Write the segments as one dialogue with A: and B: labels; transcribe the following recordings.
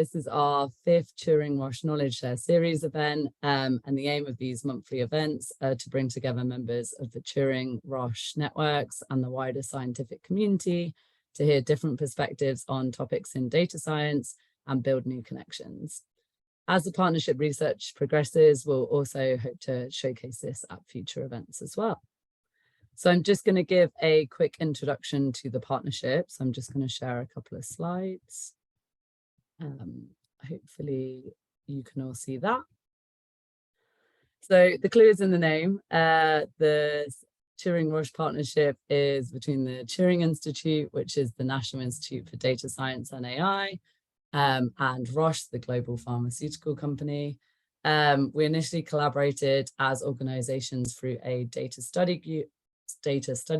A: This is our 5th Turing-Roche Knowledge Share Series event, and the aim of these monthly events are to bring together members of the Turing-Roche networks and the wider scientific community to hear different perspectives on topics in data science and build new connections. As the partnership research progresses, we'll also hope to showcase this at future events as well. So I'm just going to give a quick introduction to the partnership. So I'm just going to share a couple of slides. Hopefully you can all see that. So the clue is in the name. The Turing-Roche Partnership is between the Turing Institute, which is the National Institute for Data Science and AI, and Roche, the global pharmaceutical company. We initially collaborated as organizations through a data study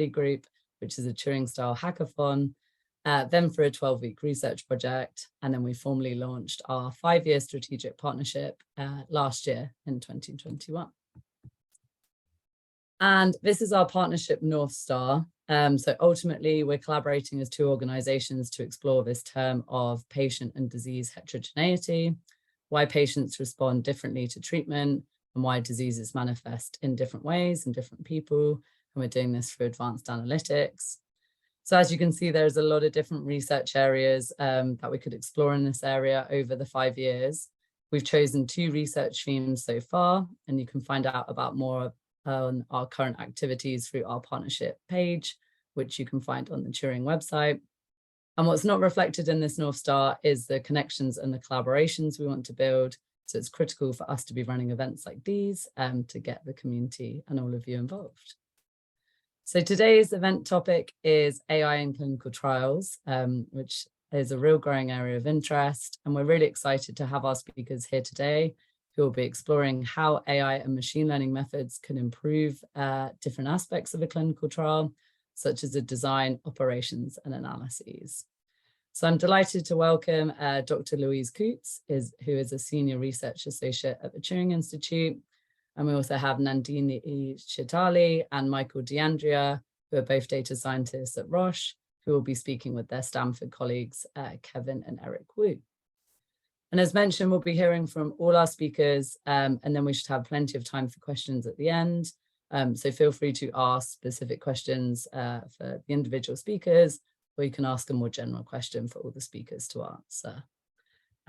A: group, which is a Turing-style hackathon, then for a 12-week research project, and then we formally launched our 5-year strategic partnership last year in 2021. And this is our partnership North Star. So ultimately, we're collaborating as 2 organizations to explore this term of patient and disease heterogeneity, why patients respond differently to treatment, and why diseases manifest in different ways in different people. And we're doing this through advanced analytics. So as you can see, there's a lot of different research areas that we could explore in this area over the 5 years. We've chosen 2 research themes so far, and you can find out about more on our current activities through our partnership page, which you can find on the Turing website. And what's not reflected in this North Star is the connections and the collaborations we want to build. So it's critical for us to be running events like these to get the community and all of you involved. So today's event topic is AI in clinical trials, which is a real growing area of interest. And we're really excited to have our speakers here today who will be exploring how AI and machine learning methods can improve different aspects of a clinical trial, such as the design, operations, and analyses. So I'm delighted to welcome Dr. Louise Coutts, who is a senior research associate at the Turing Institute. And we also have Nandini, Chitale, and DAndrea, who are both data scientists at Roche, who will be speaking with their Stanford colleagues, Kevin and Eric Wu. And as mentioned, we'll be hearing from all our speakers, and then we should have plenty of time for questions at the end. So feel free to ask specific questions for the individual speakers, or you can ask a more general question for all the speakers to answer.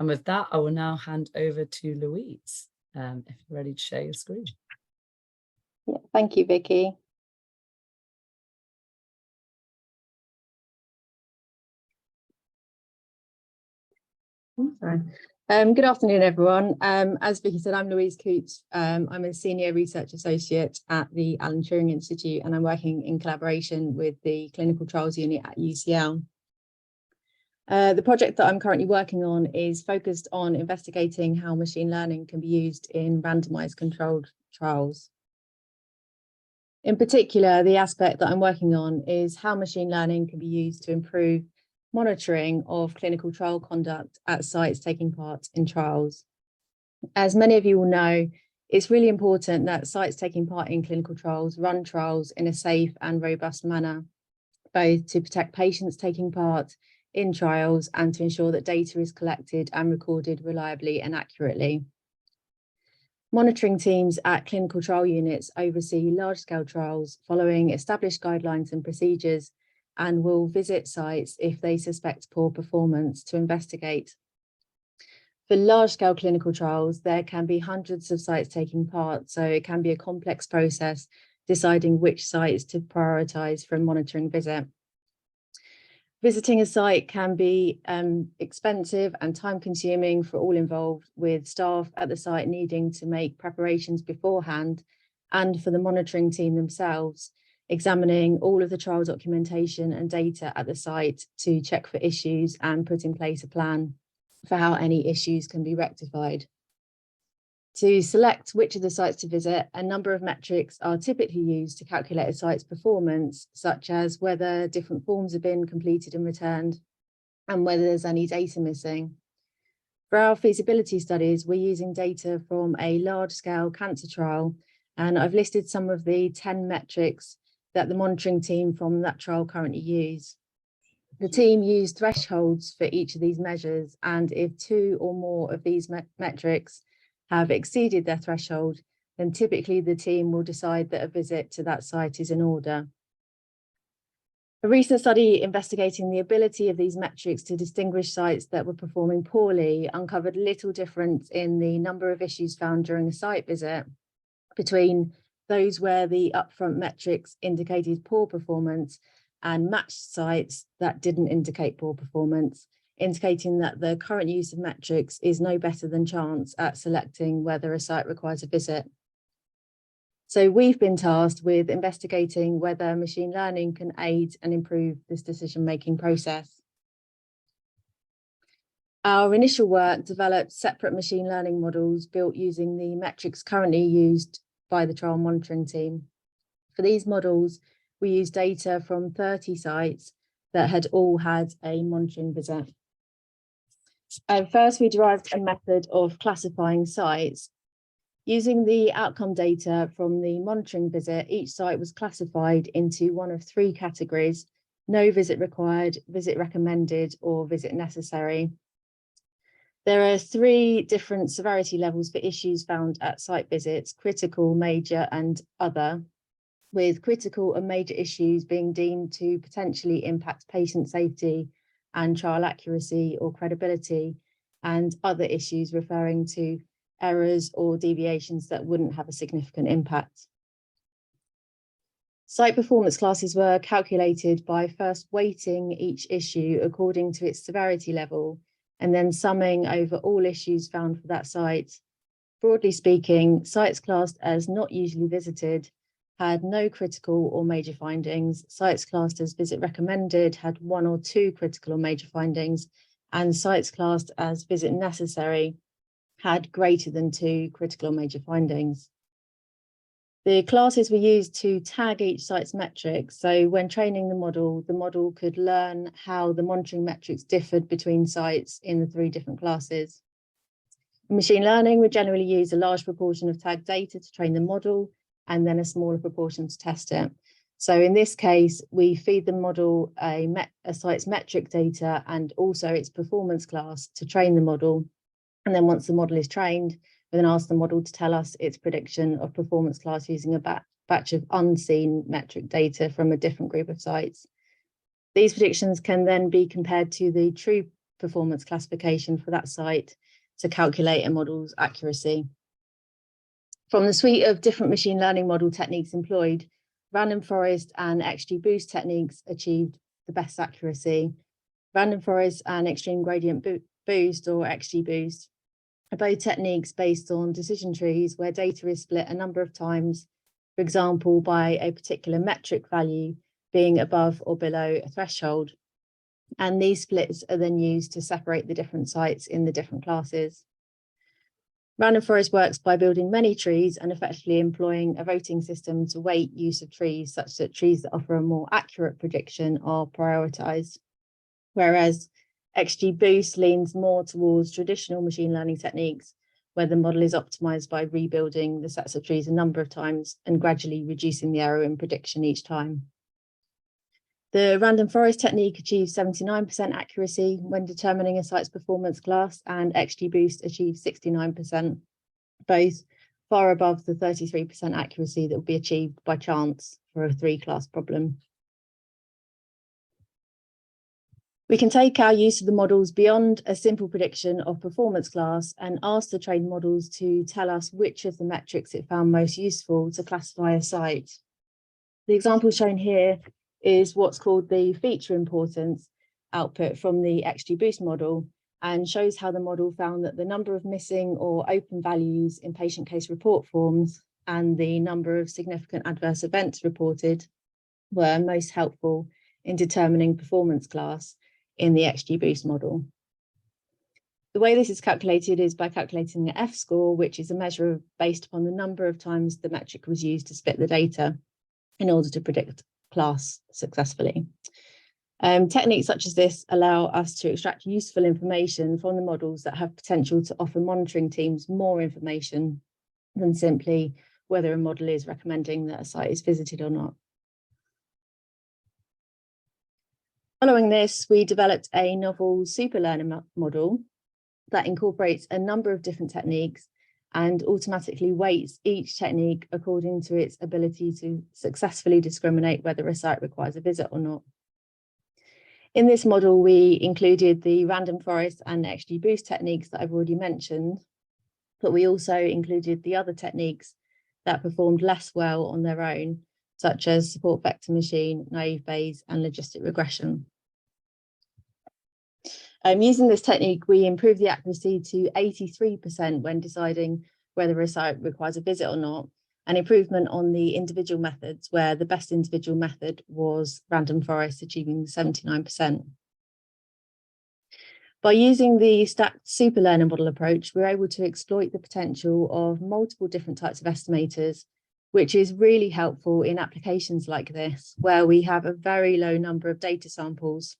A: And with that, I will now hand over to Louise. If you're ready to share your screen.
B: Yeah, thank you, Vicky. Good afternoon, everyone. As Vicky said, I'm Louise Coutts. I'm a senior research associate at the Alan Turing Institute, and I'm working in collaboration with the clinical trials unit at UCL. The project that I'm currently working on is focused on investigating how machine learning can be used in randomized controlled trials. In particular, the aspect that I'm working on is how machine learning can be used to improve monitoring of clinical trial conduct at sites taking part in trials. As many of you will know, it's really important that sites taking part in clinical trials run trials in a safe and robust manner, both to protect patients taking part in trials and to ensure that data is collected and recorded reliably and accurately. Monitoring teams at clinical trial units oversee large-scale trials following established guidelines and procedures, and will visit sites if they suspect poor performance to investigate. For large-scale clinical trials, there can be hundreds of sites taking part, so it can be a complex process deciding which sites to prioritise for a monitoring visit. Visiting a site can be expensive and time-consuming for all involved, with staff at the site needing to make preparations beforehand, and for the monitoring team themselves, examining all of the trial documentation and data at the site to check for issues and put in place a plan for how any issues can be rectified. To select which of the sites to visit, a number of metrics are typically used to calculate a site's performance, such as whether different forms have been completed and returned, and whether there's any data missing. For our feasibility studies, we're using data from a large-scale cancer trial, and I've listed some of the 10 metrics that the monitoring team from that trial currently use. The team used thresholds for each of these measures, and if 2 or more of these metrics have exceeded their threshold, then typically the team will decide that a visit to that site is in order. A recent study investigating the ability of these metrics to distinguish sites that were performing poorly uncovered little difference in the number of issues found during a site visit between those where the upfront metrics indicated poor performance and matched sites that didn't indicate poor performance, indicating that the current use of metrics is no better than chance at selecting whether a site requires a visit. So we've been tasked with investigating whether machine learning can aid and improve this decision-making process. Our initial work developed separate machine learning models built using the metrics currently used by the trial monitoring team. For these models, we used data from 30 sites that had all had a monitoring visit. First, we derived a method of classifying sites. Using the outcome data from the monitoring visit, each site was classified into one of 3 categories: no visit required, visit recommended, or visit necessary. There are 3 different severity levels for issues found at site visits: critical, major, and other, with critical and major issues being deemed to potentially impact patient safety and trial accuracy or credibility, and other issues referring to errors or deviations that wouldn't have a significant impact. Site performance classes were calculated by first weighting each issue according to its severity level and then summing over all issues found for that site. Broadly speaking, sites classed as not usually visited had no critical or major findings. Sites classed as visit recommended had 1 or 2 critical or major findings, and sites classed as visit necessary had greater than 2 critical or major findings. The classes were used to tag each site's metrics. So when training the model could learn how the monitoring metrics differed between sites in the 3 different classes. In machine learning, we generally use a large proportion of tagged data to train the model and then a smaller proportion to test it. So in this case, we feed the model a site's metric data and also its performance class to train the model. And then once the model is trained, we then ask the model to tell us its prediction of performance class using a batch of unseen metric data from a different group of sites. These predictions can then be compared to the true performance classification for that site to calculate a model's accuracy. From the suite of different machine learning model techniques employed, random forest and XGBoost techniques achieved the best accuracy. Random forest and extreme gradient boost, or XGBoost, are both techniques based on decision trees where data is split a number of times, for example, by a particular metric value being above or below a threshold. And these splits are then used to separate the different sites in the different classes. Random forest works by building many trees and effectively employing a voting system to weight use of trees such that trees that offer a more accurate prediction are prioritized. Whereas XGBoost leans more towards traditional machine learning techniques where the model is optimized by rebuilding the sets of trees a number of times and gradually reducing the error in prediction each time. The random forest technique achieves 79% accuracy when determining a site's performance class, and XGBoost achieves 69%, both far above the 33% accuracy that would be achieved by chance for a 3-class problem. We can take our use of the models beyond a simple prediction of performance class and ask the trained models to tell us which of the metrics it found most useful to classify a site. The example shown here is what's called the feature importance output from the XGBoost model, and shows how the model found that the number of missing or open values in patient case report forms and the number of significant adverse events reported were most helpful in determining performance class in the XGBoost model. The way this is calculated is by calculating the F-score, which is a measure based upon the number of times the metric was used to split the data in order to predict class successfully. Techniques such as this allow us to extract useful information from the models that have potential to offer monitoring teams more information than simply whether a model is recommending that a site is visited or not. Following this, we developed a novel superlearner model that incorporates a number of different techniques and automatically weights each technique according to its ability to successfully discriminate whether a site requires a visit or not. In this model, we included the random forest and XGBoost techniques that I've already mentioned, but we also included the other techniques that performed less well on their own, such as support vector machine, naive Bayes, and logistic regression. Using this technique, we improved the accuracy to 83% when deciding whether a site requires a visit or not, an improvement on the individual methods, where the best individual method was random forest, achieving 79%. By using the stacked superlearner model approach, we're able to exploit the potential of multiple different types of estimators, which is really helpful in applications like this, where we have a very low number of data samples,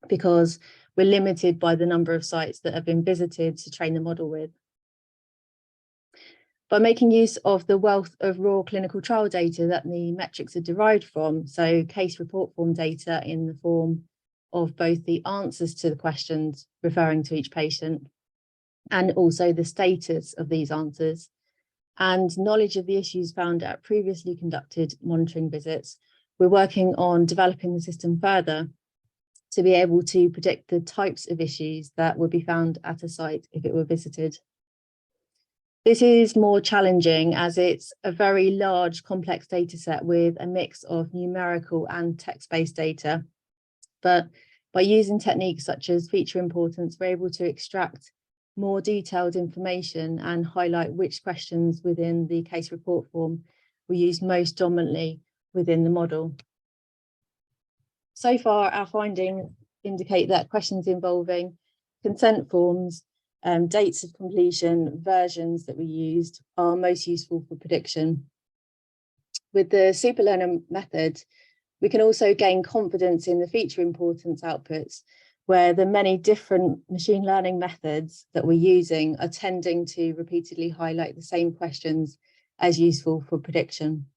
B: because we're limited by the number of sites that have been visited to train the model with. By making use of the wealth of raw clinical trial data that the metrics are derived from, so case report form data in the form of both the answers to the questions referring to each patient and also the status of these answers, and knowledge of the issues found at previously conducted monitoring visits, we're working on developing the system further to be able to predict the types of issues that would be found at a site if it were visited. This is more challenging as it's a very large, complex data set with a mix of numerical and text-based data. But by using techniques such as feature importance, we're able to extract more detailed information and highlight which questions within the case report form were used most dominantly within the model. So far, our findings indicate that questions involving consent forms, dates of completion, versions that we used are most useful for prediction. With the superlearner method, we can also gain confidence in the feature importance outputs, where the many different machine learning methods that we're using are tending to repeatedly highlight the same questions as useful for prediction.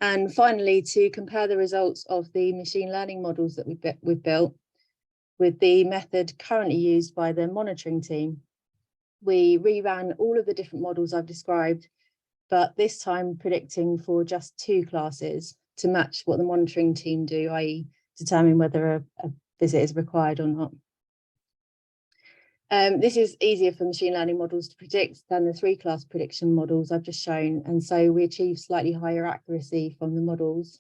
B: And finally, to compare the results of the machine learning models that we've built with the method currently used by the monitoring team, we reran all of the different models I've described, but this time predicting for just 2 classes to match what the monitoring team do, i.e. determine whether a visit is required or not. This is easier for machine learning models to predict than the 3-class prediction models I've just shown, and so we achieve slightly higher accuracy from the models.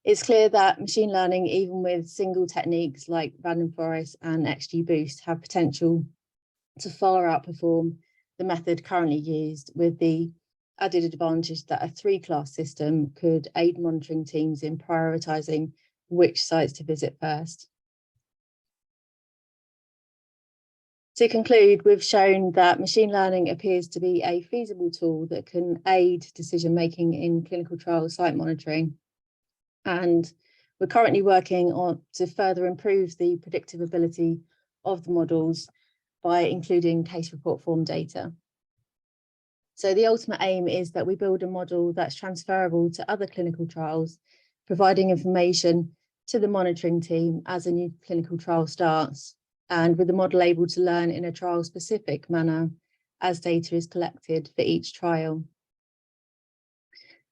B: It's clear that machine learning, even with single techniques like random forest and XGBoost, have potential to far outperform the method currently used, with the added advantage that a 3-class system could aid monitoring teams in prioritising which sites to visit first. To conclude, we've shown that machine learning appears to be a feasible tool that can aid decision-making in clinical trial site monitoring. And we're currently working on to further improve the predictive ability of the models by including case report form data. So the ultimate aim is that we build a model that's transferable to other clinical trials, providing information to the monitoring team as a new clinical trial starts, and with the model able to learn in a trial-specific manner as data is collected for each trial.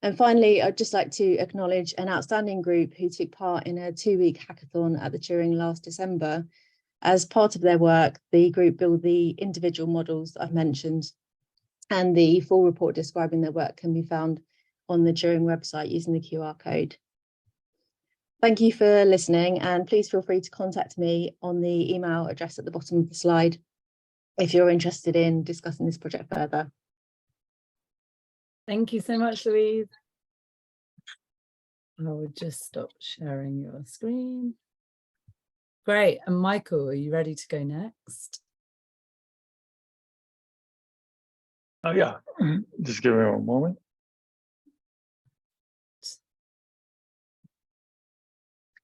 B: And finally, I'd just like to acknowledge an outstanding group who took part in a 2-week hackathon at the Turing last December. As part of their work, the group built the individual models that I've mentioned, and the full report describing their work can be found on the Turing website using the QR code. Thank you for listening, and please feel free to contact me on the email address at the bottom of the slide if you're interested in discussing this project further.
A: Thank you so much, Louise. I will just stop sharing your screen. Great. And Michael, are you ready to go next?
C: Oh, yeah. Just give me one moment.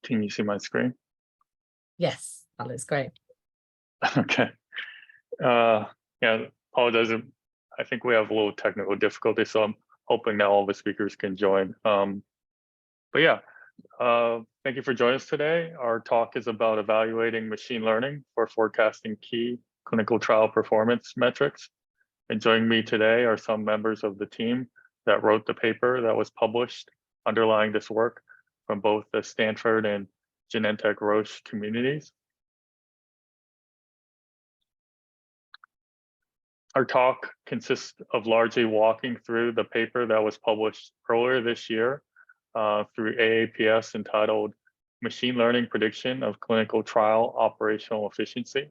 C: Can you see my screen?
A: Yes, that looks great.
C: Okay. Yeah, apologize. I think we have a little technical difficulty, so I'm hoping that all the speakers can join. But yeah, thank you for joining us today. Our talk is about evaluating machine learning for forecasting key clinical trial performance metrics. And joining me today are some members of the team that wrote the paper that was published underlying this work from both the Stanford and Genentech Roche communities. Our talk consists of largely walking through the paper that was published earlier this year through AAPS entitled Machine Learning Prediction of Clinical Trial Operational Efficiency.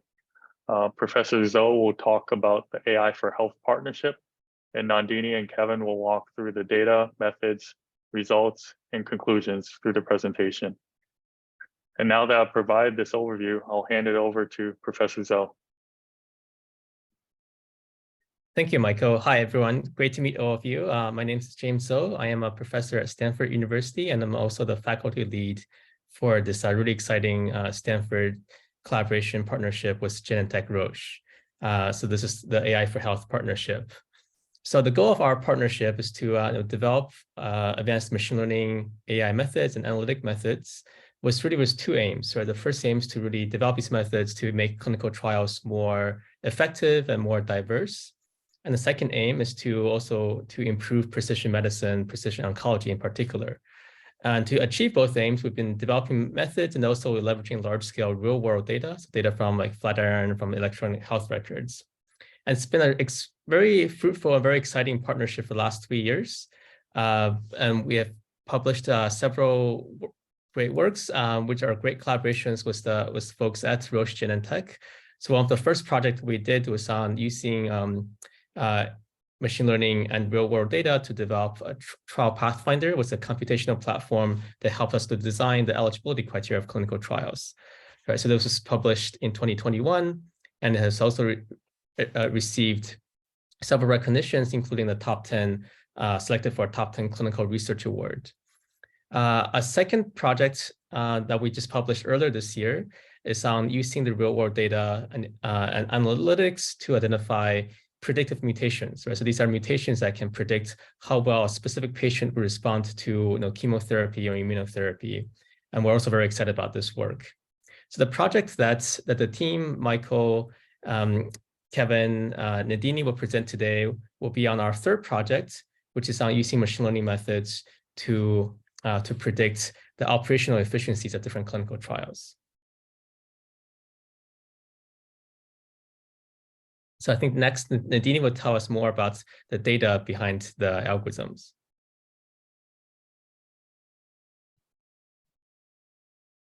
C: Professor Zhou will talk about the AI for Health Partnership, and Nandini and Kevin will walk through the data, methods, results, and conclusions through the presentation. And now that I've provided this overview, I'll hand it over to Professor Zhou.
D: Thank you, Michael. Hi, everyone. Great to meet all of you. My name is James Zhou. I am a professor at Stanford University, and I'm also the faculty lead for this really exciting Stanford collaboration partnership with Genentech Roche. So this is the AI for Health Partnership. So the goal of our partnership is to develop advanced machine learning AI methods and analytic methods with two aims. Right? The first aim is to really develop these methods to make clinical trials more effective and more diverse. And the second aim is to improve precision medicine, precision oncology in particular. And to achieve both aims, we've been developing methods and also leveraging large-scale real-world data, so data from like Flatiron, from electronic health records. And it's been a very fruitful and very exciting partnership for the last 3 years. And we have published several great works, which are great collaborations with folks at Roche Genentech. So one of the first projects we did was on using machine learning and real-world data to develop a trial pathfinder, was a computational platform that helped us to design the eligibility criteria of clinical trials. Right, so this was published in 2021, and it has also received several recognitions, including the top 10, selected for a top 10 clinical research award. A second project that we just published earlier this year is on using the real-world data and analytics to identify predictive mutations, right? So these are mutations that can predict how well a specific patient will respond to chemotherapy or immunotherapy. And we're also very excited about this work. So the project that the team, Michael, Kevin, Nandini will present today will be on our third project, which is on using machine learning methods to predict the operational efficiencies of different clinical trials. So I think next, Nandini will tell us more about the data behind the algorithms.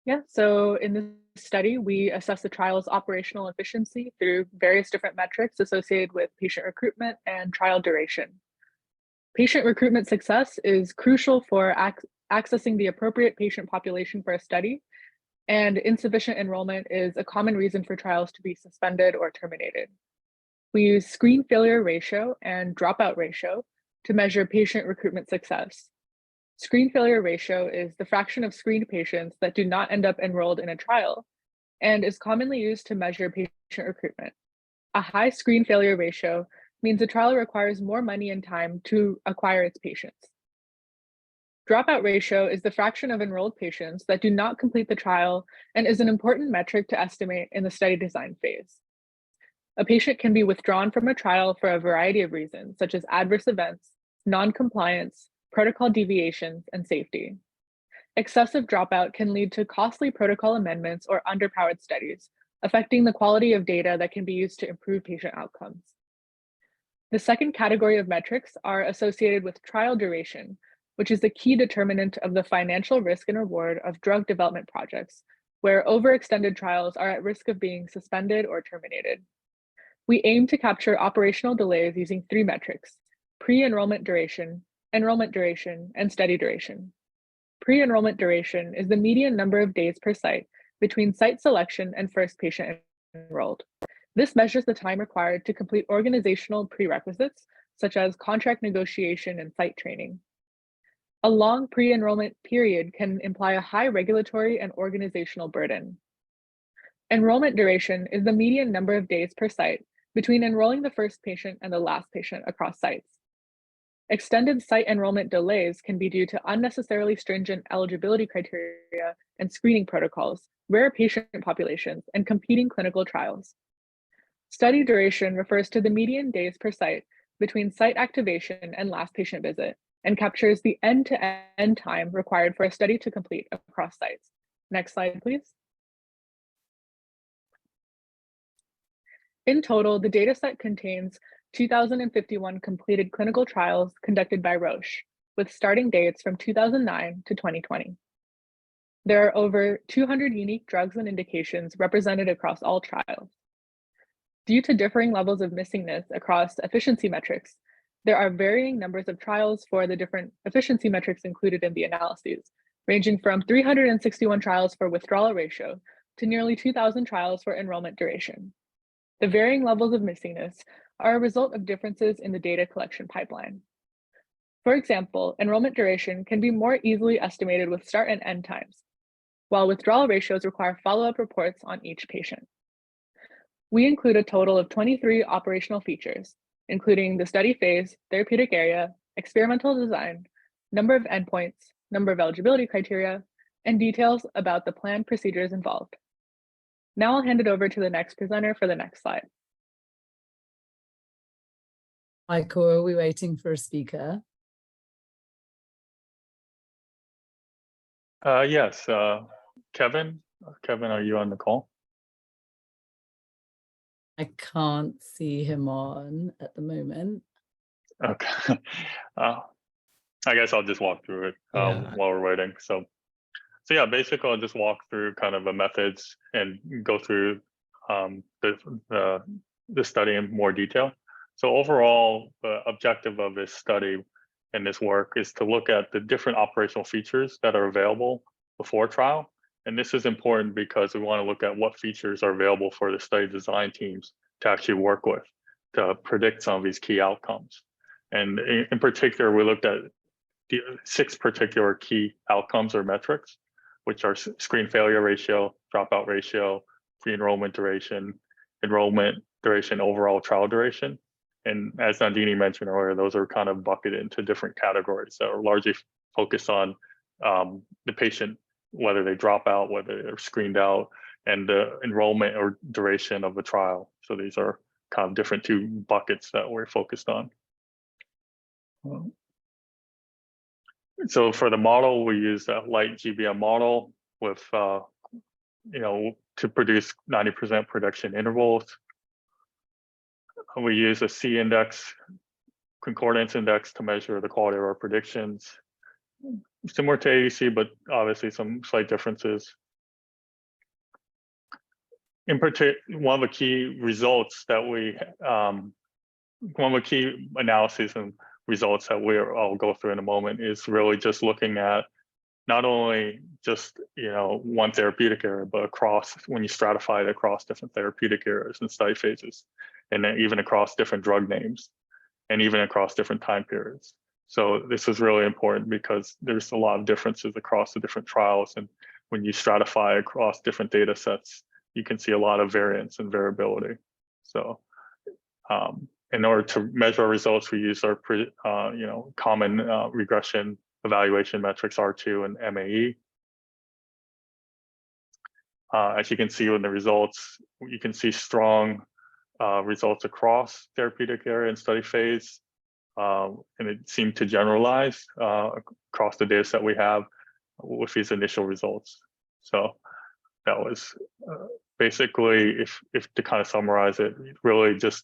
E: Yeah, so in this study, we assess the trial's operational efficiency through various different metrics associated with patient recruitment and trial duration. Patient recruitment success is crucial for accessing the appropriate patient population for a study, and insufficient enrollment is a common reason for trials to be suspended or terminated. We use screen failure ratio and dropout ratio to measure patient recruitment success. Screen failure ratio is the fraction of screened patients that do not end up enrolled in a trial and is commonly used to measure patient recruitment. A high screen failure ratio means a trial requires more money and time to acquire its patients. Dropout ratio is the fraction of enrolled patients that do not complete the trial and is an important metric to estimate in the study design phase. A patient can be withdrawn from a trial for a variety of reasons, such as adverse events, non-compliance, protocol deviations, and safety. Excessive dropout can lead to costly protocol amendments or underpowered studies, affecting the quality of data that can be used to improve patient outcomes. The second category of metrics are associated with trial duration, which is the key determinant of the financial risk and reward of drug development projects, where overextended trials are at risk of being suspended or terminated. We aim to capture operational delays using 3 metrics: pre-enrollment duration, enrollment duration, and study duration. Pre-enrollment duration is the median number of days per site between site selection and first patient enrolled. This measures the time required to complete organizational prerequisites, such as contract negotiation and site training. A long pre-enrollment period can imply a high regulatory and organizational burden. Enrollment duration is the median number of days per site between enrolling the first patient and the last patient across sites. Extended site enrollment delays can be due to unnecessarily stringent eligibility criteria and screening protocols, rare patient populations, and competing clinical trials. Study duration refers to the median days per site between site activation and last patient visit, and captures the end-to-end time required for a study to complete across sites. Next slide, please. In total, the dataset contains 2,051 completed clinical trials conducted by Roche, with starting dates from 2009 to 2020. There are over 200 unique drugs and indications represented across all trials. Due to differing levels of missingness across efficiency metrics, there are varying numbers of trials for the different efficiency metrics included in the analyses, ranging from 361 trials for withdrawal ratio to nearly 2,000 trials for enrollment duration. The varying levels of missingness are a result of differences in the data collection pipeline. For example, enrollment duration can be more easily estimated with start and end times, while withdrawal ratios require follow-up reports on each patient. We include a total of 23 operational features, including the study phase, therapeutic area, experimental design, number of endpoints, number of eligibility criteria, and details about the planned procedures involved. Now I'll hand it over to the next presenter for the next slide.
A: Michael, are we waiting for a speaker?
C: Yes, Kevin. Kevin, are you on the call?
A: I can't see him on at the moment.
C: Okay. I guess I'll just walk through it while we're waiting. So yeah, basically I'll just walk through kind of the methods and go through the study in more detail. So overall, the objective of this study and this work is to look at the different operational features that are available before trial. And this is important because we want to look at what features are available for the study design teams to actually work with to predict some of these key outcomes. And in particular, we looked at the 6 particular key outcomes or metrics, which are screen failure ratio, dropout ratio, pre-enrollment duration, enrollment duration, overall trial duration. And as Nandini mentioned earlier, those are kind of bucketed into different categories that are largely focused on the patient, whether they drop out, whether they're screened out, and the enrollment or duration of the trial. So these are kind of different 2 buckets that we're focused on. So for the model, we use a light GBM model with, to produce 90% prediction intervals. We use a C-index, concordance index to measure the quality of our predictions. Similar to AUC, but obviously some slight differences. In particular, one of the key results that one of the key analyses and results that I'll go through in a moment is really just looking at not only just one therapeutic area, but across, when you stratify it across different therapeutic areas and study phases, and then even across different drug names, and even across different time periods. So this is really important because there's a lot of differences across the different trials, and when you stratify across different data sets, you can see a lot of variance and variability. So in order to measure our results, we use our common regression evaluation metrics, R2 and MAE. As you can see in the results, you can see strong results across therapeutic area and study phase, and it seemed to generalize across the data set we have with these initial results. So that was basically, if to kind of summarize it, really just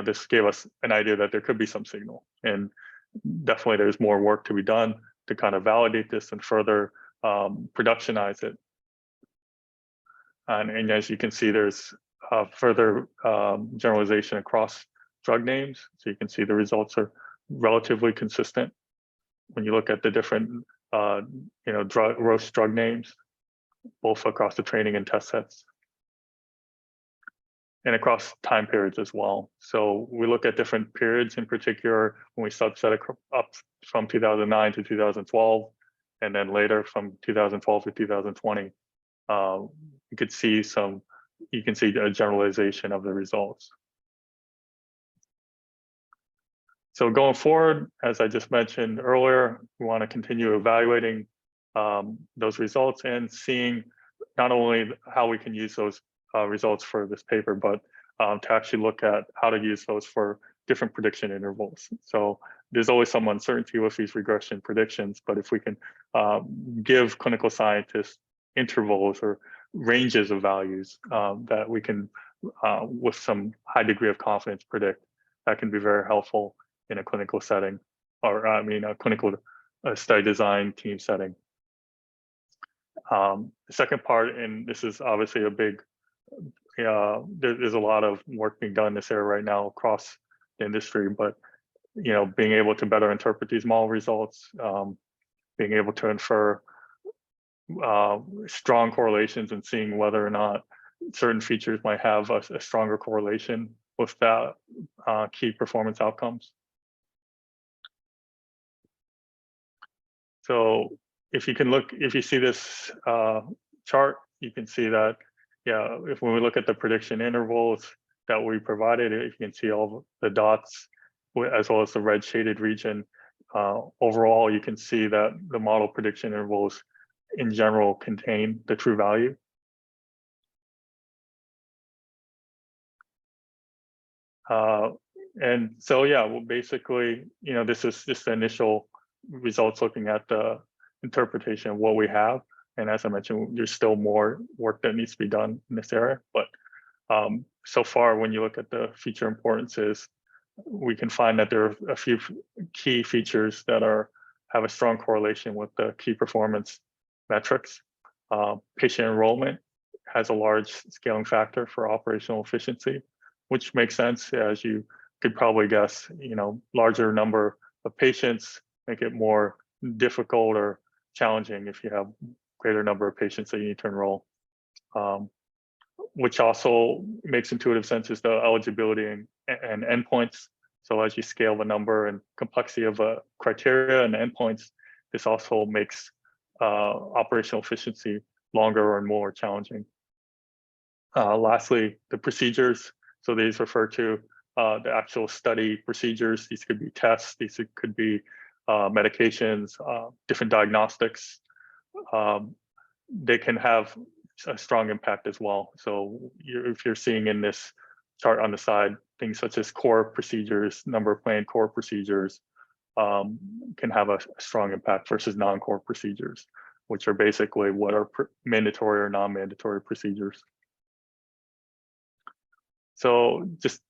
C: this gave us an idea that there could be some signal, and definitely there's more work to be done to kind of validate this and further productionize it. And as you can see, there's further generalization across drug names. So you can see the results are relatively consistent when you look at the different Roche drug names, both across the training and test sets, and across time periods as well. So we look at different periods in particular when we subset it up from 2009 to 2012, and then later from 2012 to 2020. You can see a generalization of the results. So going forward, as I just mentioned earlier, we want to continue evaluating those results and seeing not only how we can use those results for this paper, but to actually look at how to use those for different prediction intervals. So there's always some uncertainty with these regression predictions, but if we can give clinical scientists intervals or ranges of values that we can, with some high degree of confidence, predict, that can be very helpful in a clinical setting, or I mean, a clinical study design team setting. The second part, and this is obviously a big, there's a lot of work being done in this area right now across the industry, but being able to better interpret these model results, being able to infer strong correlations and seeing whether or not certain features might have a stronger correlation with that key performance outcomes. So if you see this chart, you can see that, when we look at the prediction intervals that we provided, you can see all the dots as well as the red shaded region. Overall, you can see that the model prediction intervals in general contain the true value. And so, well, basically, this is just the initial results looking at the interpretation of what we have. And as I mentioned, there's still more work that needs to be done in this area. But so far, when you look at the feature importances, we can find that there are a few key features that have a strong correlation with the key performance metrics. Patient enrollment has a large scaling factor for operational efficiency, which makes sense, as you could probably guess. Larger number of patients make it more difficult or challenging if you have greater number of patients that you need to enroll. Which also makes intuitive sense is the eligibility and endpoints. So as you scale the number and complexity of criteria and endpoints, this also makes operational efficiency longer and more challenging. Lastly, the procedures. So these refer to the actual study procedures. These could be tests, these could be medications, different diagnostics. They can have a strong impact as well. So if you're seeing in this chart on the side, things such as core procedures, number of planned core procedures can have a strong impact versus non-core procedures, which are basically what are mandatory or non-mandatory procedures. So just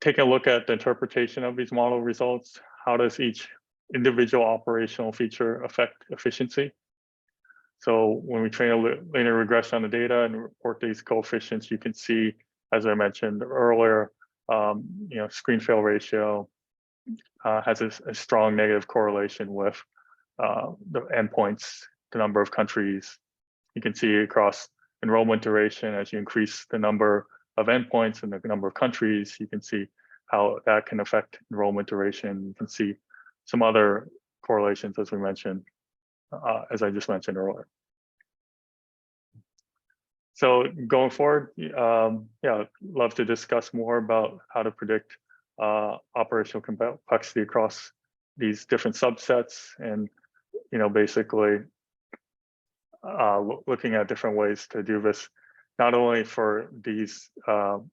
C: taking a look at the interpretation of these model results, how does each individual operational feature affect efficiency? So when we train a linear regression on the data and report these coefficients, you can see, as I mentioned earlier, screen fail ratio has a strong negative correlation with the endpoints, the number of countries. You can see across enrollment duration, as you increase the number of endpoints and the number of countries, you can see how that can affect enrollment duration. You can see some other correlations, as we mentioned, as I just mentioned earlier. So going forward, love to discuss more about how to predict operational complexity across these different subsets, and basically looking at different ways to do this, not only for these some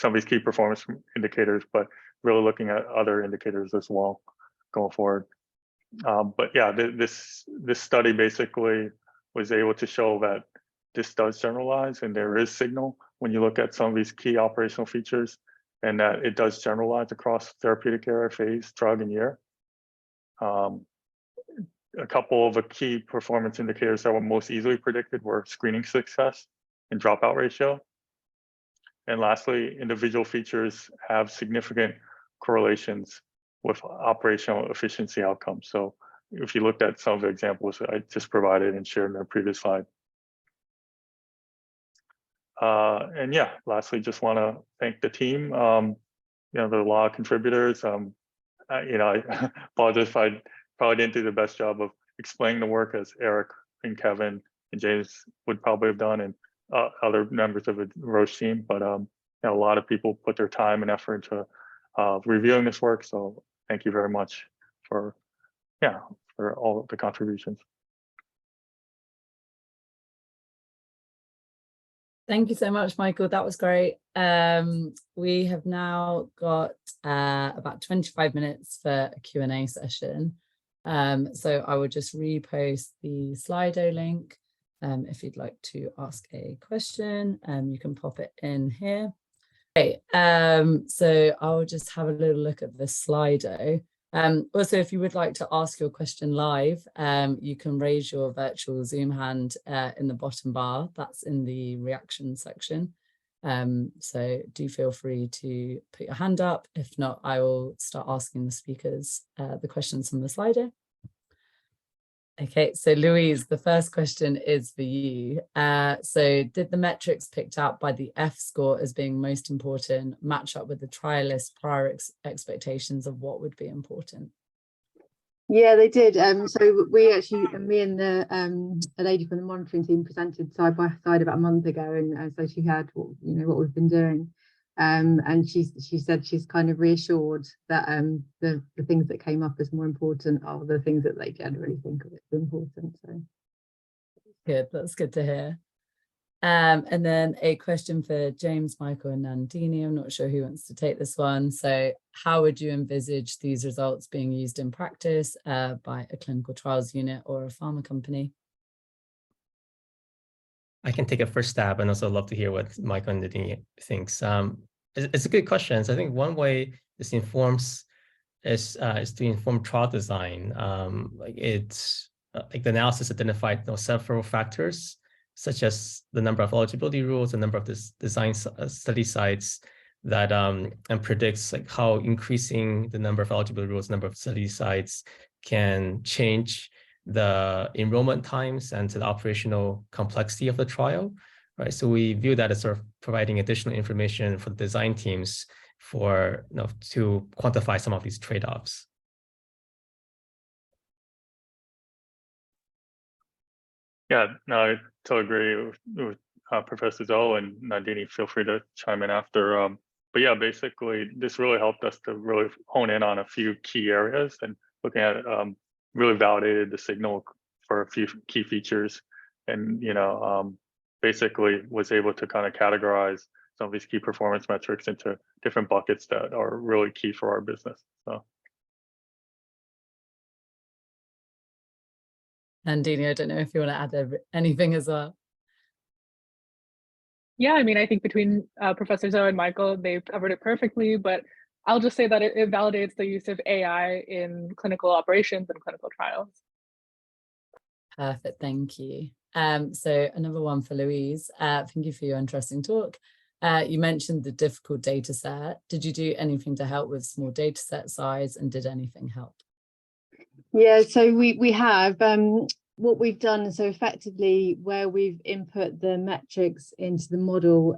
C: of these key performance indicators, but really looking at other indicators as well going forward. But this study basically was able to show that this does generalize, and there is signal when you look at some of these key operational features, and that it does generalize across therapeutic area, phase, drug, and year. A couple of the key performance indicators that were most easily predicted were screening success and dropout ratio. And lastly, individual features have significant correlations with operational efficiency outcomes. So if you looked at some of the examples that I just provided and shared in the previous slide. And lastly, just want to thank the team. There are a lot of contributors. I apologize if I probably didn't do the best job of explaining the work as Eric and Kevin and James would probably have done, and other members of the Roche team. But a lot of people put their time and effort into reviewing this work. So thank you very much for all of the contributions.
A: Thank you so much, Michael. That was great. We have now got about 25 minutes for a Q&A session. So I will just repost the Slido link. If you'd like to ask a question, you can pop it in here. Okay, so I'll just have a little look at the Slido. Also, if you would like to ask your question live, you can raise your virtual Zoom hand in the bottom bar. That's in the reaction section. So do feel free to put your hand up. If not, I will start asking the speakers the questions from the Slido. Okay, so Louise, the first question is for you. So did the metrics picked out by the F score as being most important match up with the trialist prior expectations of what would be important?
B: Yeah, they did. So we actually, me and the a lady from the monitoring team presented side by side about a month ago, and so she had what we've been doing. And she said she's kind of reassured that the things that came up as more important are the things that they generally think of as important. So
A: good, that's good to hear. And then a question for James, Michael, and Nandini. I'm not sure who wants to take this one. So how would you envisage these results being used in practice by a clinical trials unit or a pharma company?
D: I can take a first stab, and also love to hear what Michael and Nandini thinks. It's a good question. So I think one way this informs is to inform trial design. Like the analysis identified several factors, such as the number of eligibility rules, the number of design study sites, that and predicts like how increasing the number of eligibility rules, number of study sites can change the enrollment times and to the operational complexity of the trial, right? So we view that as sort of providing additional information for the design teams for to quantify some of these trade-offs.
C: Yeah, no, I totally agree with Professor Zhou, and Nandini, feel free to chime in after. But yeah, basically, this really helped us to really hone in on a few key areas, and looking at really validated the signal for a few key features, and basically was able to kind of categorize some of these key performance metrics into different buckets that are really key for our business. So.
A: Nandini, I don't know if you want to add anything as well.
E: Yeah, I mean, I think between Professor Zhou and Michael, they've covered it perfectly, but I'll just say that it validates the use of AI in clinical operations and clinical trials.
A: Perfect, thank you. So another one for Louise. Thank you for your interesting talk. You mentioned the difficult data set. Did you do anything to help with small data set size, and did anything help?
B: yeah, so we have what we've done. So effectively, where we've input the metrics into the model,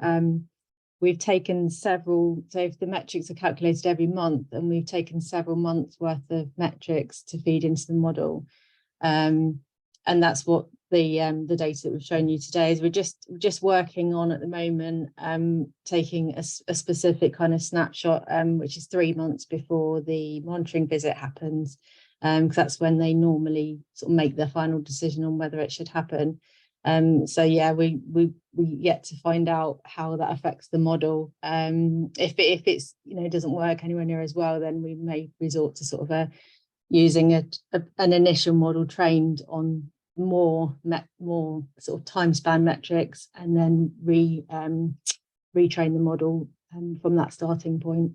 B: we've taken several, so if the metrics are calculated every month, and we've taken several months worth of metrics to feed into the model. And that's what the data that we've shown you today is. We're just working on at the moment, taking a specific kind of snapshot, which is 3 months before the monitoring visit happens, because that's when they normally sort of make their final decision on whether it should happen. So yeah, we yet to find out how that affects the model. If it's doesn't work anywhere near as well, then we may resort to sort of using an initial model trained on more sort of time span metrics, and then retrain the model from that starting point.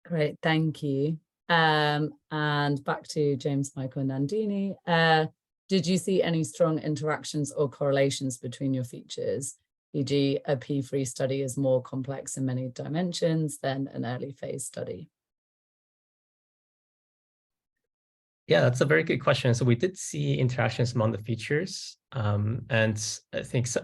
A: Great, thank you. And back to James, Michael, and Nandini. Did you see any strong interactions or correlations between your features? E.g., a P3 study is more complex in many dimensions than an early phase study.
D: Yeah, that's a very good question. So we did see interactions among the features. And I think for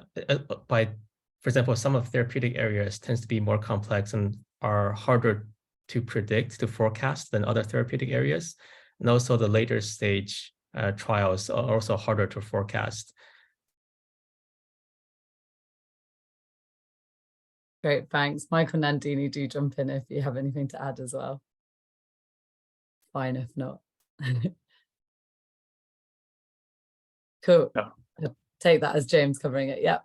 D: example, some of therapeutic areas tends to be more complex and are harder to predict, to forecast than other therapeutic areas. And also the later stage trials are also harder to forecast.
A: Great, thanks. Michael, Nandini, do jump in if you have anything to add as well. Fine, if not. Cool.
C: Yeah.
A: I'll take that as James covering it. Yep.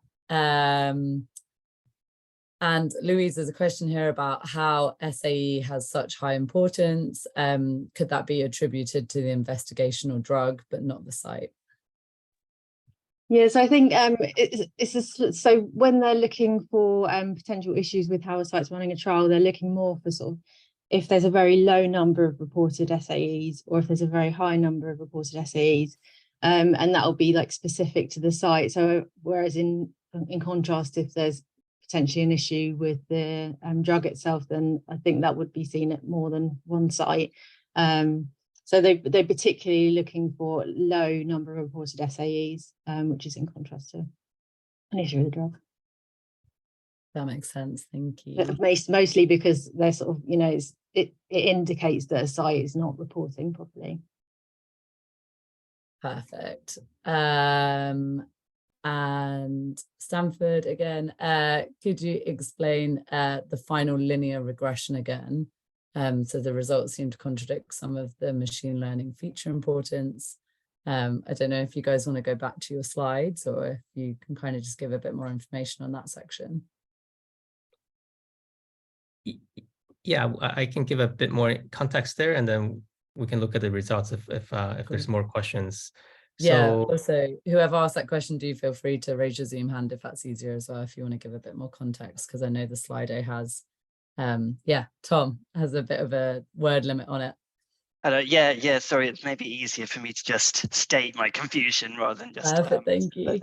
A: And Louise, there's a question here about how SAE has such high importance. Could that be attributed to the investigational drug, but not the site?
B: Yes, I think so when they're looking for potential issues with how a site's running a trial, they're looking more for sort of if there's a very low number of reported SAEs or if there's a very high number of reported SAEs, and that'll be like specific to the site. So whereas in contrast, if there's potentially an issue with the drug itself, then I think that would be seen at more than one site. So they're particularly looking for low number of reported SAEs, which is in contrast to an issue with the drug.
A: That makes sense. Thank you.
B: Mostly because they're sort of, you know, it indicates that a site is not reporting properly.
A: Perfect. And Stanford again, could you explain the final linear regression again? So the results seem to contradict some of the machine learning feature importance. I don't know if you guys want to go back to your slides or if you can kind of just give a bit more information on that section.
D: Yeah, I can give a bit more context there, and then we can look at the results if there's more questions.
A: Yeah,
D: So,
A: also, whoever asked that question, do feel free to raise your Zoom hand if that's easier as well, if you want to give a bit more context, because I know the Slido has, yeah, Tom has a bit of a word limit on it.
F: Hello, yeah, sorry, it's maybe easier for me to just state my confusion rather than just
A: Perfect, thank you.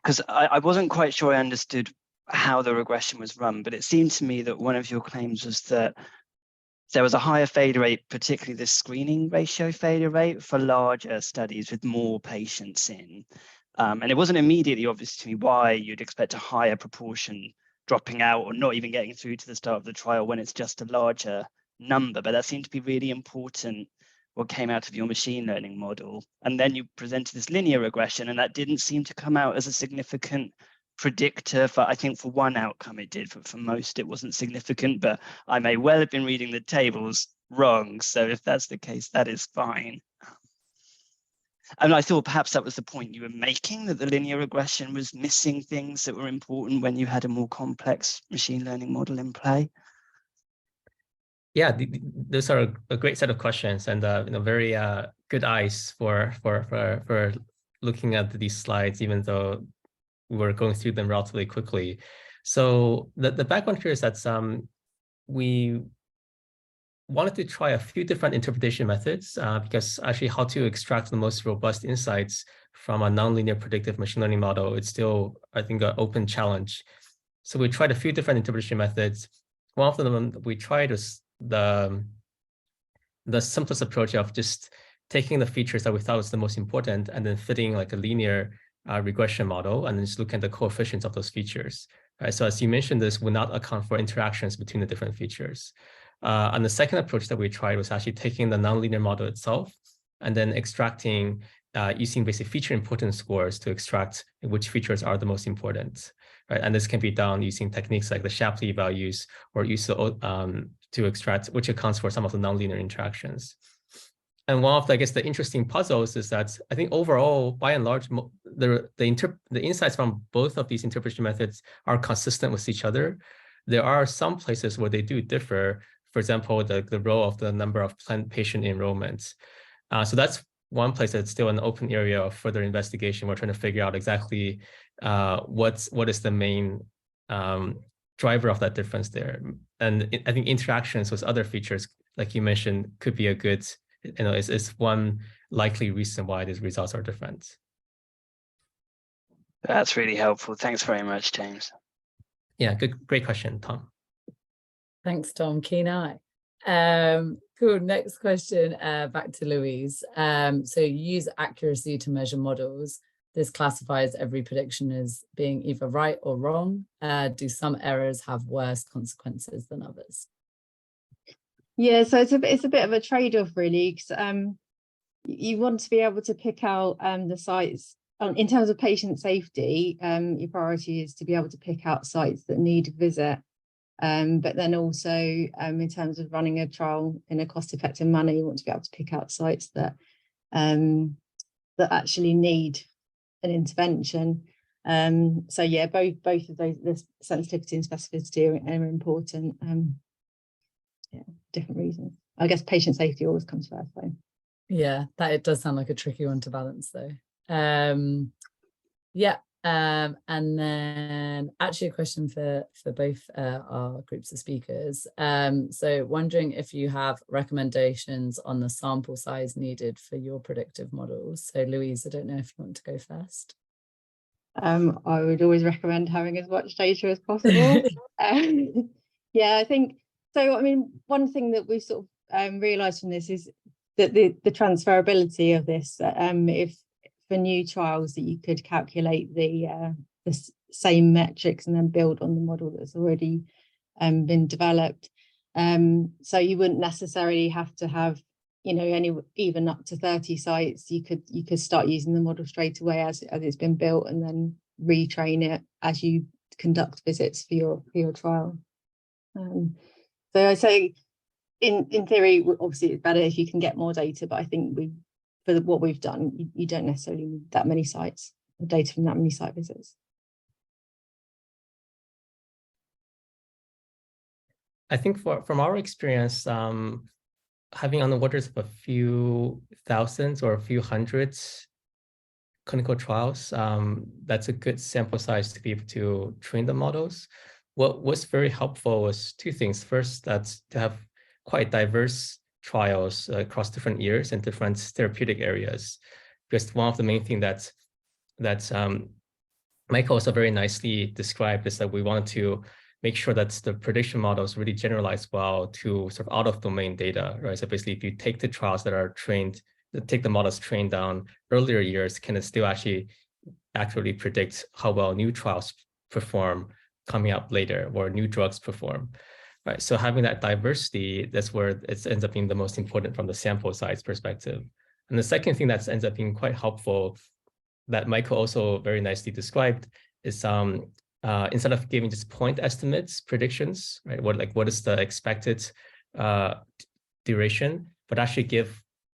F: Because I wasn't quite sure I understood how the regression was run, but it seemed to me that one of your claims was that there was a higher failure rate, particularly the screening ratio failure rate for larger studies with more patients in. And it wasn't immediately obvious to me why you'd expect a higher proportion dropping out or not even getting through to the start of the trial when it's just a larger number, but that seemed to be really important what came out of your machine learning model. And then you presented this linear regression, and that didn't seem to come out as a significant predictor for, I think for one outcome it did, but for most it wasn't significant, but I may well have been reading the tables wrong. So if that's the case, that is fine. And I thought perhaps that was the point you were making, that the linear regression was missing things that were important when you had a more complex machine learning model in play.
D: yeah, those are a great set of questions, and very good eyes for looking at these slides, even though we're going through them relatively quickly. So the background here is that we wanted to try a few different interpretation methods because actually how to extract the most robust insights from a nonlinear predictive machine learning model, it's still, I think, an open challenge. So we tried a few different interpretation methods. One of them we tried was the simplest approach of just taking the features that we thought was the most important and then fitting like a linear regression model and then just looking at the coefficients of those features. Right? So as you mentioned, this would not account for interactions between the different features. And the second approach that we tried was actually taking the nonlinear model itself and then extracting using basic feature importance scores to extract which features are the most important. Right? And this can be done using techniques like the Shapley values or use to extract which accounts for some of the nonlinear interactions. And one of the, I guess, the interesting puzzles is that I think overall, by and large, the insights from both of these interpretation methods are consistent with each other. There are some places where they do differ. For example, the role of the number of planned patient enrollments. So that's one place that's still an open area of further investigation. We're trying to figure out exactly what is the main driver of that difference there. And I think interactions with other features, like you mentioned, could be a good, is one likely reason why these results are different.
F: That's really helpful. Thanks very much, James.
D: Yeah, great question, Tom.
A: Thanks, Tom. Keen eye. Cool. Next question, back to Louise. So you use accuracy to measure models. This classifies every prediction as being either right or wrong. Do some errors have worse consequences than others?
B: Yeah, so it's a bit of a trade-off really, because you want to be able to pick out the sites in terms of patient safety, your priority is to be able to pick out sites that need a visit. But then also in terms of running a trial in a cost-effective manner, you want to be able to pick out sites that that actually need an intervention. So yeah, both of those, the sensitivity and specificity are important. Yeah, different reasons. I guess patient safety always comes first, though.
A: Yeah, that it does sound like a tricky one to balance, though. Yeah. And then actually a question for both our groups of speakers. So wondering if you have recommendations on the sample size needed for your predictive models. So Louise, I don't know if you want to go first.
B: I would always recommend having as much data as possible. Yeah, I think so. I mean, one thing that we've sort of realised from this is that the transferability of this, if for new trials that you could calculate the same metrics and then build on the model that's already been developed. So you wouldn't necessarily have to have, you know, even up to 30 sites. You could start using the model straight away as it's been built, and then retrain it as you conduct visits for your trial. So I say, in theory, obviously it's better if you can get more data, but I think for what we've done, you don't necessarily need that many sites, data from that many site visits.
D: I think from our experience, having on the orders of a few thousands or a few hundreds clinical trials, that's a good sample size to be able to train the models. What was very helpful was two things. First, that's to have quite diverse trials across different years and different therapeutic areas. Because one of the main things that Michael also very nicely described is that we wanted to make sure that the prediction models really generalize well to sort of out-of-domain data, right? So basically, if you take the trials that are trained, take the models trained down earlier years, can it still actually accurately predict how well new trials perform coming up later, or new drugs perform, right? So having that diversity, that's where it ends up being the most important from the sample size perspective. And the second thing that ends up being quite helpful that Michael also very nicely described is instead of giving just point estimates, predictions, right? What is the expected duration, but actually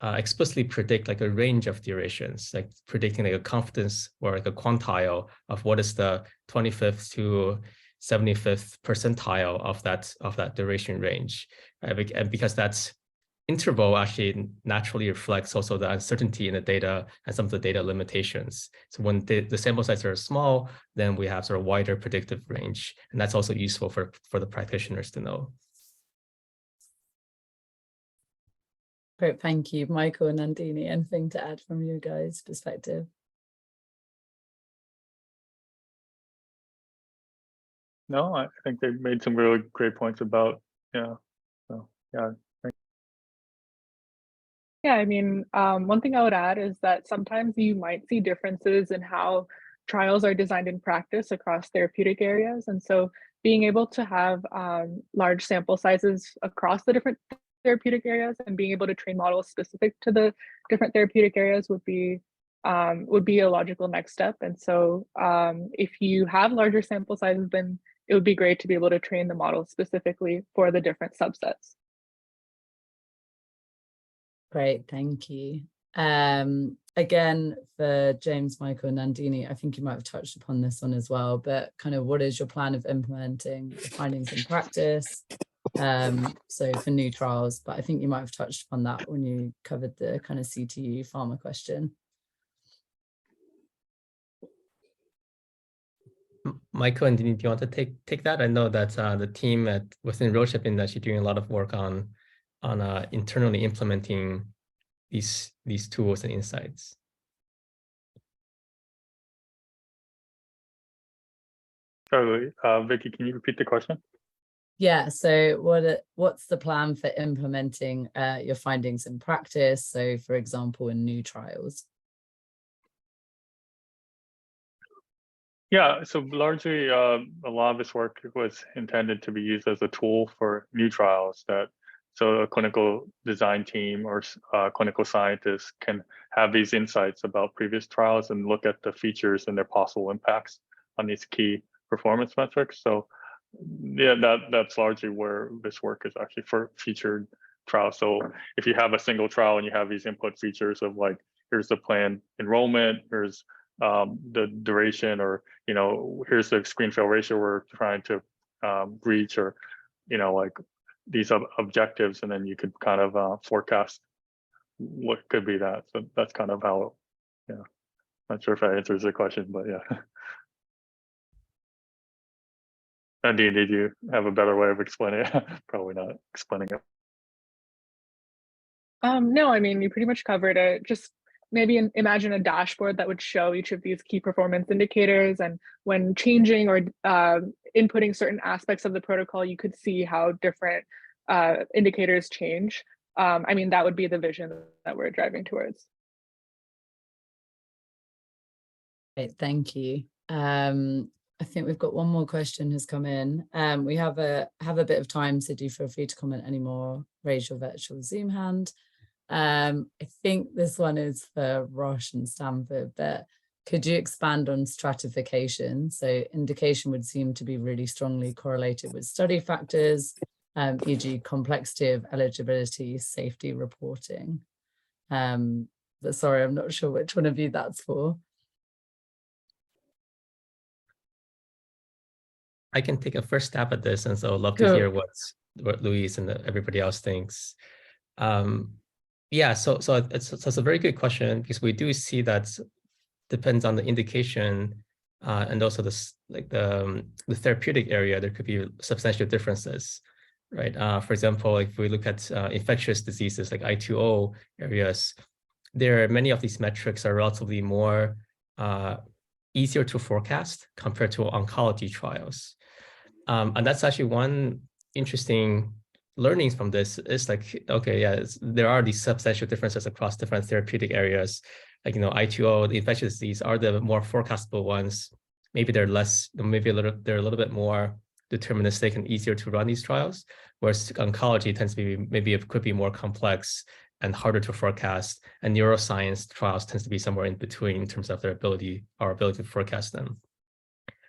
D: explicitly predict like a range of durations, like predicting like a confidence or like a quantile of what is the 25th to 75th percentile of that duration range, right? And because that's interval actually naturally reflects also the uncertainty in the data and some of the data limitations. So when the sample sizes are small, then we have sort of wider predictive range. And that's also useful for the practitioners to know.
A: Great, thank you. Michael and Nandini, anything to add from you guys' perspective?
C: No, I think they made some really great points about, yeah. So, yeah.
E: Yeah, I mean, one thing I would add is that sometimes you might see differences in how trials are designed in practice across therapeutic areas. And so being able to have large sample sizes across the different therapeutic areas and being able to train models specific to the different therapeutic areas would be a logical next step. And so if you have larger sample sizes, then it would be great to be able to train the model specifically for the different subsets.
A: Great, thank you. Again, for James, Michael, and Nandini, I think you might have touched upon this one as well, but kind of what is your plan of implementing the findings in practice? So for new trials, but I think you might have touched upon that when you covered the kind of CTU pharma question.
D: Michael and Nandini, do you want to take that? I know that the team within Roche have been actually doing a lot of work on internally implementing these tools and insights.
C: Sorry, Vicky, can you repeat the question?
A: Yeah, so what's the plan for implementing your findings in practice? So for example, in new trials.
C: Yeah, so largely a lot of this work was intended to be used as a tool for new trials that So a clinical design team or clinical scientists can have these insights about previous trials and look at the features and their possible impacts on these key performance metrics. So yeah, that's largely where this work is actually for featured trials. So if you have a single trial and you have these input features of like, here's the planned enrollment, here's the duration, or, you know, here's the screen fail ratio we're trying to reach, or, you know, like these objectives, and then you could kind of forecast what could be that. So that's kind of how, yeah, not sure if that answers the question, but yeah. Nandini, did you have a better way of explaining it? Probably not explaining it.
E: No, I mean, you pretty much covered it. Just maybe imagine a dashboard that would show each of these key performance indicators, and when changing or inputting certain aspects of the protocol, you could see how different indicators change. I mean, that would be the vision that we're driving towards.
A: Great, thank you. I think we've got one more question has come in. We have a bit of time, so do feel free to comment any more. Raise your virtual Zoom hand. I think this one is for Roche and Stanford, but could you expand on stratification? So indication would seem to be really strongly correlated with study factors, e.g. complexity of eligibility, safety reporting. But sorry, I'm not sure which one of you that's for.
D: I can take a first stab at this, and so I'd love to hear what Louise and everybody else thinks. Yeah, so it's a very good question, because we do see that depends on the indication and also the therapeutic area. There could be substantial differences, right? For example, if we look at infectious diseases like I2O areas, many of these metrics are relatively more easier to forecast compared to oncology trials. And that's actually one interesting learnings from this is like, okay, yeah, there are these substantial differences across different therapeutic areas. Like, you know, I2O, the infectious disease are the more forecastable ones. Maybe they're less, maybe they're a little bit more deterministic and easier to run these trials, whereas oncology tends to be, it could be more complex and harder to forecast, and neuroscience trials tends to be somewhere in between in terms of our ability to forecast them.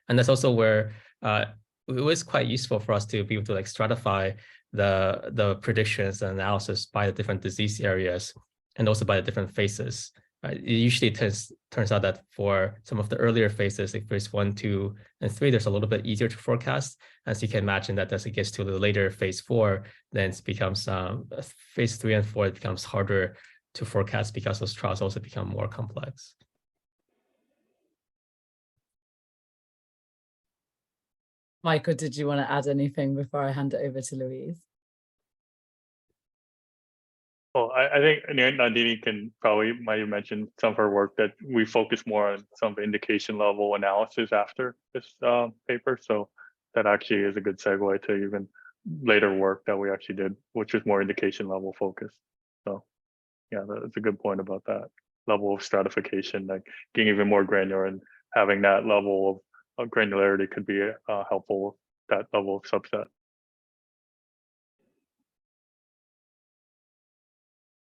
D: And that's also where it was quite useful for us to be able to like stratify the predictions and analysis by the different disease areas and also by the different phases. It usually turns out that for some of the earlier phases, like phase 1, 2, and 3, there's a little bit easier to forecast. As you can imagine, that as it gets to the later phase 4, then it becomes phase 3 and 4, it becomes harder to forecast because those trials also become more complex.
A: Michael, did you want to add anything before I hand it over to Louise?
C: Well, I think Nandini might have mentioned some of her work that we focus more on some indication level analysis after this paper. So that actually is a good segue to even later work that we actually did, which was more indication level focused. So yeah, that's a good point about that level of stratification, like getting even more granular and having that level of granularity could be helpful, that level of subset.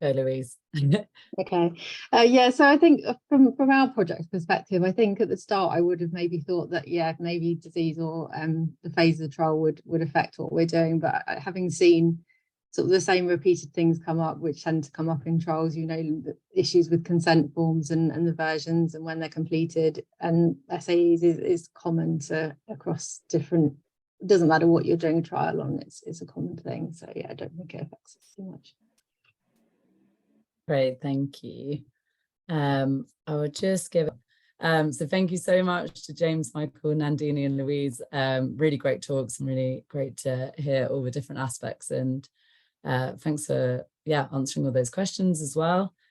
A: Go, Louise.
B: Okay. Yeah, so I think from our project perspective, I think at the start I would have maybe thought that, yeah, maybe disease or the phase of the trial would affect what we're doing. But having seen sort of the same repeated things come up, which tend to come up in trials, you know, the issues with consent forms and the versions and when they're completed, and SAEs is common across different, it doesn't matter what you're doing a trial on, it's a common thing. So yeah, I don't think it affects us too much.
A: Great, thank you. I would just give so thank you so much to James, Michael, Nandini and Louise. Really great talks and really great to hear all the different aspects, and thanks for answering all those questions as well.